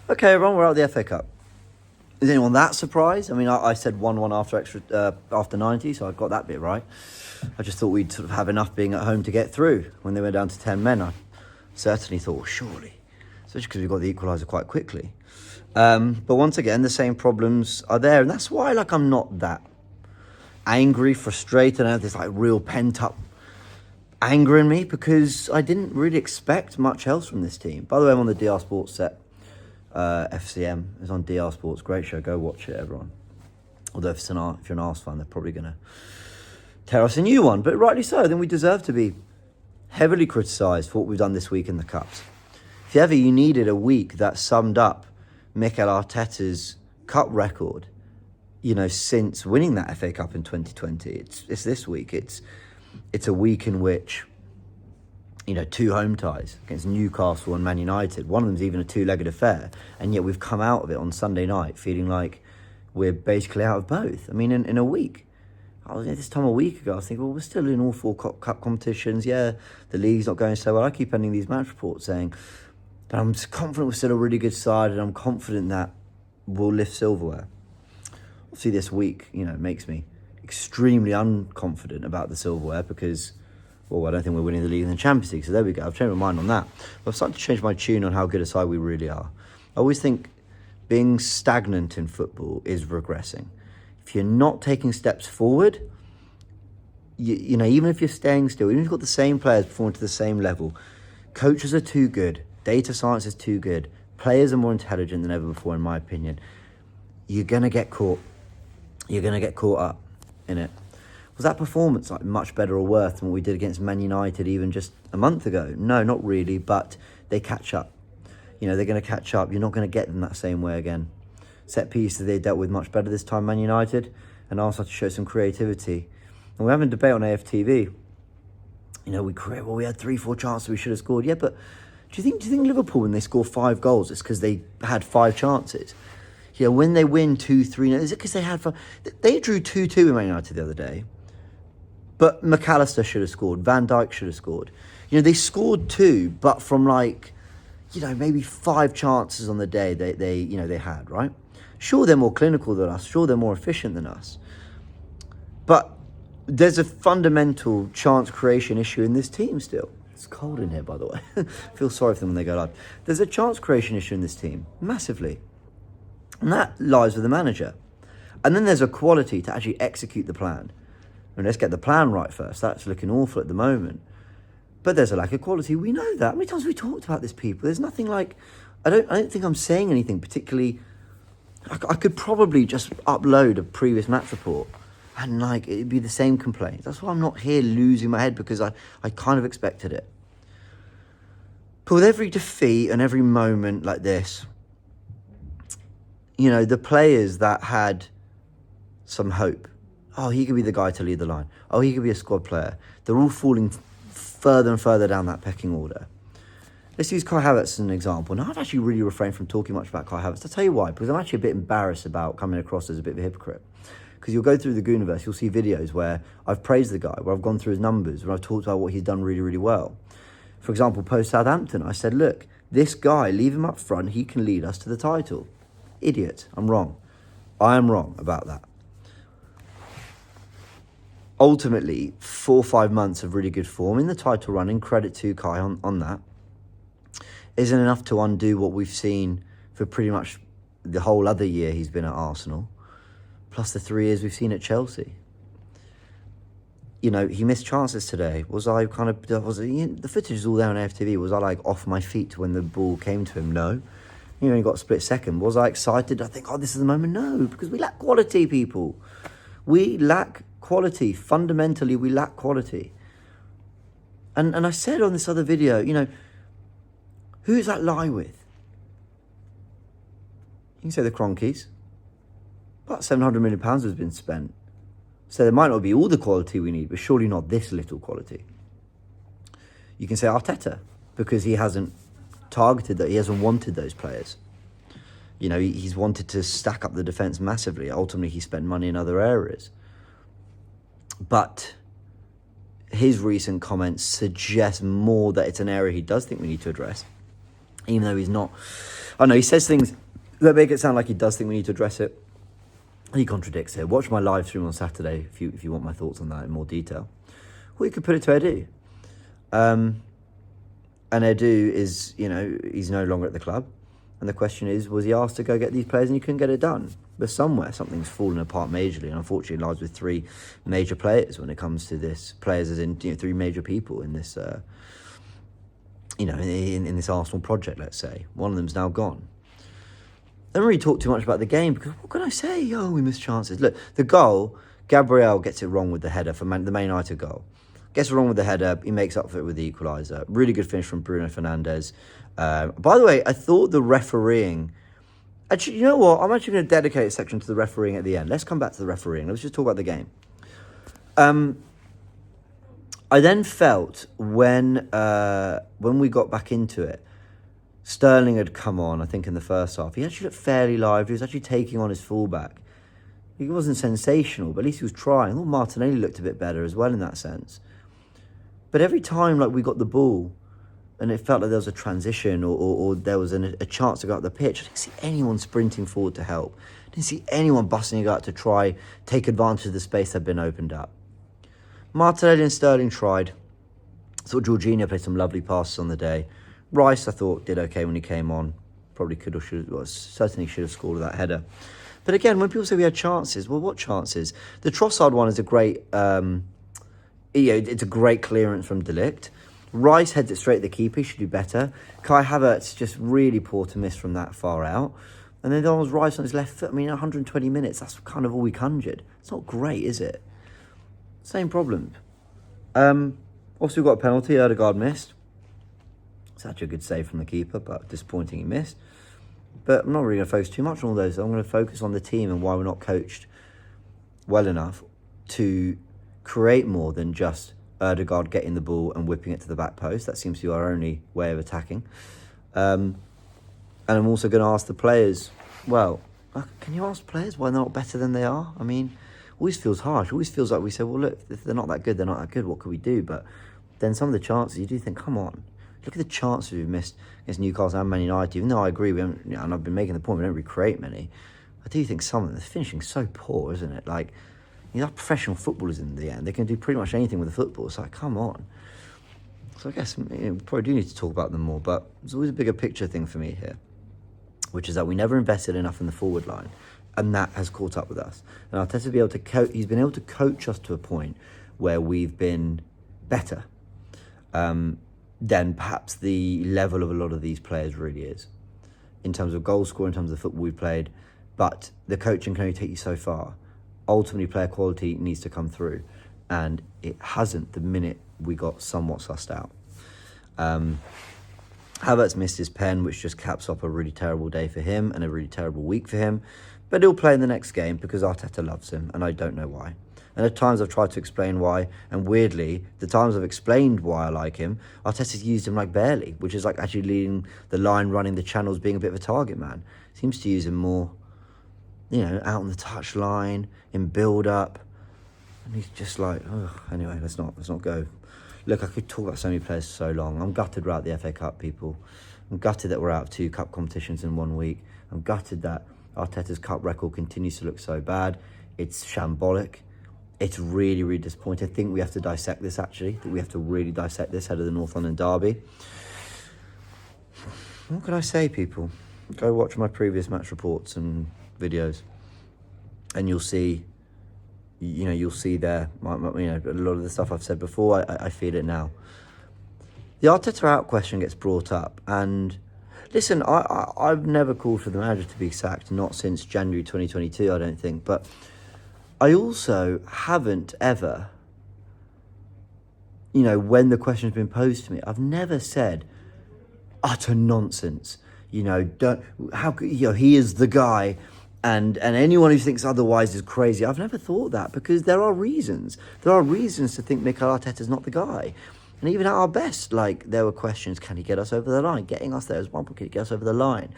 Okay, everyone, we're out of the FA Cup. Is anyone that surprised? I mean, I said 1-1 after 90, so I got that bit right. I just thought we'd sort of have enough being at home to get through. When they went down to 10 men, I certainly thought, well, surely. Especially because we got the equaliser quite quickly. But once again, the same problems are there. And that's why, I'm not that angry, frustrated. I have this, real pent-up anger in me because I didn't really expect much else from this team. By the way, I'm on the DR Sports set. FCM is on DR Sports. Great show. Go watch it, everyone. Although if you're an Arsenal fan, they're probably going to tear us a new one. But rightly so. I think we deserve to be heavily criticised for what we've done this week in the Cups. If ever you needed a week that summed up Mikel Arteta's Cup record, since winning that FA Cup in 2020, it's this week. It's a week in which, 2 home ties against Newcastle and Man United. One of them's even a 2-legged affair. And yet we've come out of it on Sunday night feeling like we're basically out of both. I mean, in a week. This time a week ago, I was thinking, well, we're still in all 4 cup competitions. Yeah, the league's not going so well. I keep ending these match reports saying, but I'm confident we're still a really good side and I'm confident that we'll lift silverware. Obviously, this week, makes me extremely unconfident about the silverware because, well, I don't think we're winning the league in the Champions League. So there we go. I've changed my mind on that. But I've started to change my tune on how good a side we really are. I always think being stagnant in football is regressing. If you're not taking steps forward, even if you're staying still, even if you've got the same players performing to the same level, coaches are too good. Data science is too good. Players are more intelligent than ever before, in my opinion. You're going to get caught. You're going to get caught up in it. Was that performance much better or worse than what we did against Man United even just a month ago? No, not really, but they catch up. They're going to catch up. You're not going to get them that same way again. Set pieces they dealt with much better this time, Man United, and also to show some creativity. And we're having a debate on AFTV. We had 3-4 chances we should have scored. Yeah, but do you think Liverpool, when they score 5 goals, it's because they had 5 chances? When they win 2-3, is it because they had 5? They drew 2-2 with Man United the other day. But McAllister should have scored. Van Dijk should have scored. They scored 2, but from maybe 5 chances on the day they had, right? Sure, they're more clinical than us. Sure, they're more efficient than us. But there's a fundamental chance creation issue in this team still. It's cold in here, by the way. I feel sorry for them when they go live. There's a chance creation issue in this team, massively. And that lies with the manager. And then there's a quality to actually execute the plan. Let's get the plan right first. That's looking awful at the moment. But there's a lack of quality. We know that. How many times have we talked about this, people? There's nothing I don't think I'm saying anything particularly. I could probably just upload a previous match report and it'd be the same complaints. That's why I'm not here losing my head, because I kind of expected it. But with every defeat and every moment like this, the players that had some hope, oh, he could be the guy to lead the line. Oh, he could be a squad player. They're all falling further and further down that pecking order. Let's use Kai Havertz as an example. Now, I've actually really refrained from talking much about Kai Havertz. I'll tell you why, because I'm actually a bit embarrassed about coming across as a bit of a hypocrite. Because you'll go through the Goonerverse, you'll see videos where I've praised the guy, where I've gone through his numbers, where I've talked about what he's done really, really well. For example, post-Southampton, I said, look, this guy, leave him up front, he can lead us to the title. Idiot. I'm wrong. I am wrong about that. Ultimately, 4 or 5 months of really good form in the title running, credit to Kai on that, isn't enough to undo what we've seen for pretty much the whole other year he's been at Arsenal, plus the 3 years we've seen at Chelsea. He missed chances today. The footage is all there on AFTV. Was I off my feet when the ball came to him? No. He only got a split second. Was I excited? I think, this is the moment. No, because we lack quality, people. We lack quality. Fundamentally, we lack quality. And I said on this other video, who does that lie with? You can say the Cronkies. About £700 million has been spent. So there might not be all the quality we need, but surely not this little quality. You can say Arteta, because he hasn't targeted that. He hasn't wanted those players. He's wanted to stack up the defence massively. Ultimately, he spent money in other areas. But his recent comments suggest more that it's an area he does think we need to address, even though he's not I know he says things that make it sound like he does think we need to address it. He contradicts it. Watch my live stream on Saturday if you want my thoughts on that in more detail. Or you could put it to Edu. And Edu is, he's no longer at the club. And the question is, was he asked to go get these players and he couldn't get it done? But somewhere something's fallen apart majorly, and unfortunately lies with three major players when it comes to this. Players as in three major people in this, in this Arsenal project, let's say. One of them's now gone. I don't really talk too much about the game because what can I say? Oh, we missed chances. Look, the goal, Gabriel gets it wrong with the header for the Man United goal. Gets it wrong with the header, he makes up for it with the equaliser. Really good finish from Bruno Fernandes. By the way, I thought the refereeing... Actually, you know what? I'm actually going to dedicate a section to the refereeing at the end. Let's come back to the refereeing. Let's just talk about the game. I then felt when we got back into it, Sterling had come on, I think, in the first half. He actually looked fairly lively. He was actually taking on his fullback. He wasn't sensational, but at least he was trying. I thought Martinelli looked a bit better as well in that sense. But every time we got the ball and it felt like there was a transition or there was a chance to go up the pitch, I didn't see anyone sprinting forward to help. I didn't see anyone busting out to try take advantage of the space that had been opened up. Martinelli and Sterling tried. I thought Jorginho played some lovely passes on the day. Rice, I thought, did okay when he came on. Probably could or should have, certainly should have scored that header. But again, when people say we had chances, well, what chances? The Trossard one is a great, it's a great clearance from De Ligt. Rice heads it straight at the keeper, he should do better. Kai Havertz just really poor to miss from that far out. And then there was Rice on his left foot. 120 minutes, that's kind of all we conjured. It's not great, is it? Same problem. Also, we've got a penalty, Odegaard missed. It's actually a good save from the keeper, but disappointing he missed. But I'm not really going to focus too much on all those. I'm going to focus on the team and why we're not coached well enough to create more than just Odegaard getting the ball and whipping it to the back post. That seems to be our only way of attacking. And I'm also going to ask the players, well, can you ask players why they're not better than they are? Always feels harsh. Always feels like we say, well, look, if they're not that good, they're not that good. What could we do? But then some of the chances, you do think, come on. Look at the chances we've missed against Newcastle and Man United. Even though I agree, and I've been making the point, we don't recreate many. I do think some of them, the finishing so poor, isn't it? Professional footballers in the end. They can do pretty much anything with the football. It's like, come on. So I guess we probably do need to talk about them more. But there's always a bigger picture thing for me here, which is that we never invested enough in the forward line. And that has caught up with us. And Arteta he's been able to coach us to a point where we've been better than perhaps the level of a lot of these players really is. In terms of goal score, in terms of the football we've played. But the coaching can only take you so far. Ultimately, player quality needs to come through. And it hasn't the minute we got somewhat sussed out. Havertz missed his pen, which just caps off a really terrible day for him and a really terrible week for him. But he'll play in the next game because Arteta loves him, and I don't know why. And at times I've tried to explain why, and weirdly, the times I've explained why I like him, Arteta's used him barely, which is actually leading the line, running the channels, being a bit of a target man. Seems to use him more, out on the touch line, in build-up. And he's just anyway, let's not go. Look, I could talk about so many players so long. I'm gutted we're out the FA Cup, people. I'm gutted that we're out of 2 cup competitions in 1 week. I'm gutted that Arteta's cup record continues to look so bad. It's shambolic. It's really, really disappointing. I think we have to dissect this, actually. I think we have to really dissect this ahead of the North London derby. What can I say, people? Go watch my previous match reports and videos. And you'll see, you'll see there, a lot of the stuff I've said before, I feel it now. The Arteta out question gets brought up, and listen, I've never called for the manager to be sacked, not since January 2022, I don't think. But I also haven't ever, when the question's been posed to me, I've never said utter nonsense. He is the guy, and anyone who thinks otherwise is crazy. I've never thought that because there are reasons. There are reasons to think Mikel Arteta's not the guy. And even at our best, there were questions, can he get us over the line? Getting us there as one point, can he get us over the line?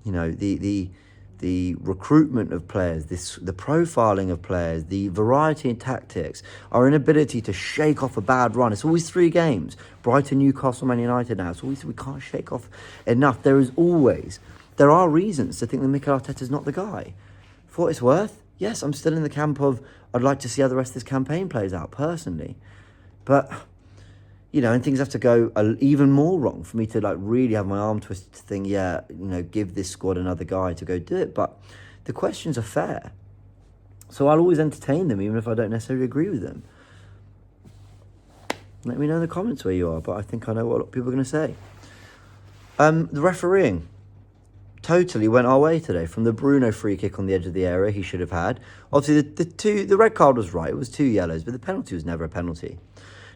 The recruitment of players, the profiling of players, the variety in tactics, our inability to shake off a bad run. It's always 3 games. Brighton, Newcastle, Man United now. It's always, we can't shake off enough. There there are reasons to think that Mikel Arteta's not the guy. For what it's worth, yes, I'm still in the camp of I'd like to see how the rest of this campaign plays out, personally. But, you know, and things have to go even more wrong for me to, like, really have my arm twisted to think, yeah, you know, give this squad another guy to go do it. But the questions are fair. So I'll always entertain them, even if I don't necessarily agree with them. Let me know in the comments where you are, but I think I know what a lot of people are going to say. The refereeing totally went our way today. From the Bruno free kick on the edge of the area he should have had. Obviously, the red card was right. It was 2 yellows, but the penalty was never a penalty.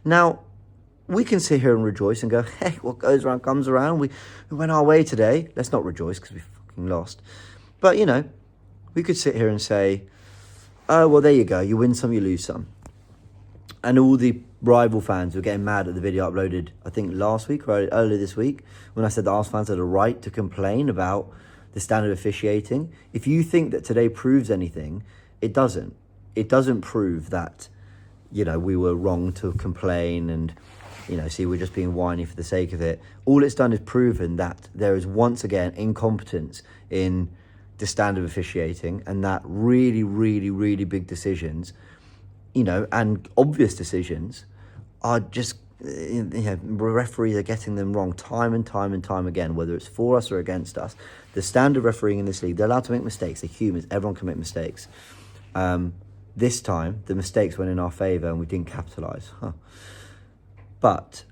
Now, we can sit here and rejoice and go, hey, what goes around comes around. We went our way today. Let's not rejoice because we fucking lost. But, you know, we could sit here and say, oh, well, there you go. You win some, you lose some. And all the rival fans were getting mad at the video uploaded, I think, last week or earlier this week, when I said that Arsenal fans had a right to complain about the standard of officiating. If you think that today proves anything, it doesn't. It doesn't prove that, you know, we were wrong to complain and, you know, see, we're just being whiny for the sake of it. All it's done is proven that there is once again incompetence in the standard of officiating, and that really, really, really big decisions, you know, and obvious decisions are just, you know, referees are getting them wrong time and time and time again, whether it's for us or against us. The standard refereeing in this league, they're allowed to make mistakes. They're humans. Everyone can make mistakes. This time, the mistakes went in our favour and we didn't capitalise. But,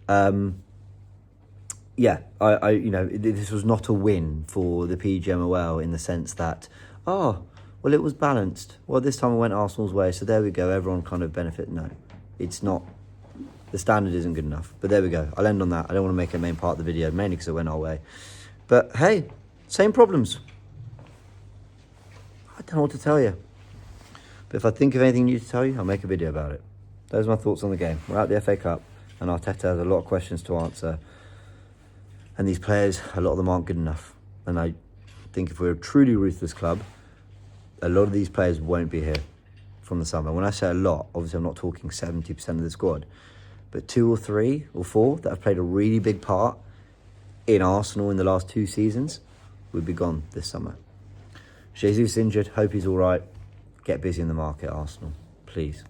yeah, I you know, this was not a win for the PGMOL in the sense that, oh, well, it was balanced. Well, this time it went Arsenal's way, so there we go. Everyone kind of benefit. No, it's not. The standard isn't good enough. But there we go. I'll end on that. I don't want to make it a main part of the video, mainly because it went our way. But, hey, same problems. I don't know what to tell you. But if I think of anything new to tell you, I'll make a video about it. Those are my thoughts on the game. We're at the FA Cup, and Arteta has a lot of questions to answer. And these players, a lot of them aren't good enough. And I think if we're a truly ruthless club, a lot of these players won't be here from the summer. When I say a lot, obviously I'm not talking 70% of the squad. But 2 or 3 or 4 that have played a really big part in Arsenal in the last 2 seasons would be gone this summer. Jesus injured. Hope he's all right. Get busy in the market, Arsenal. Please.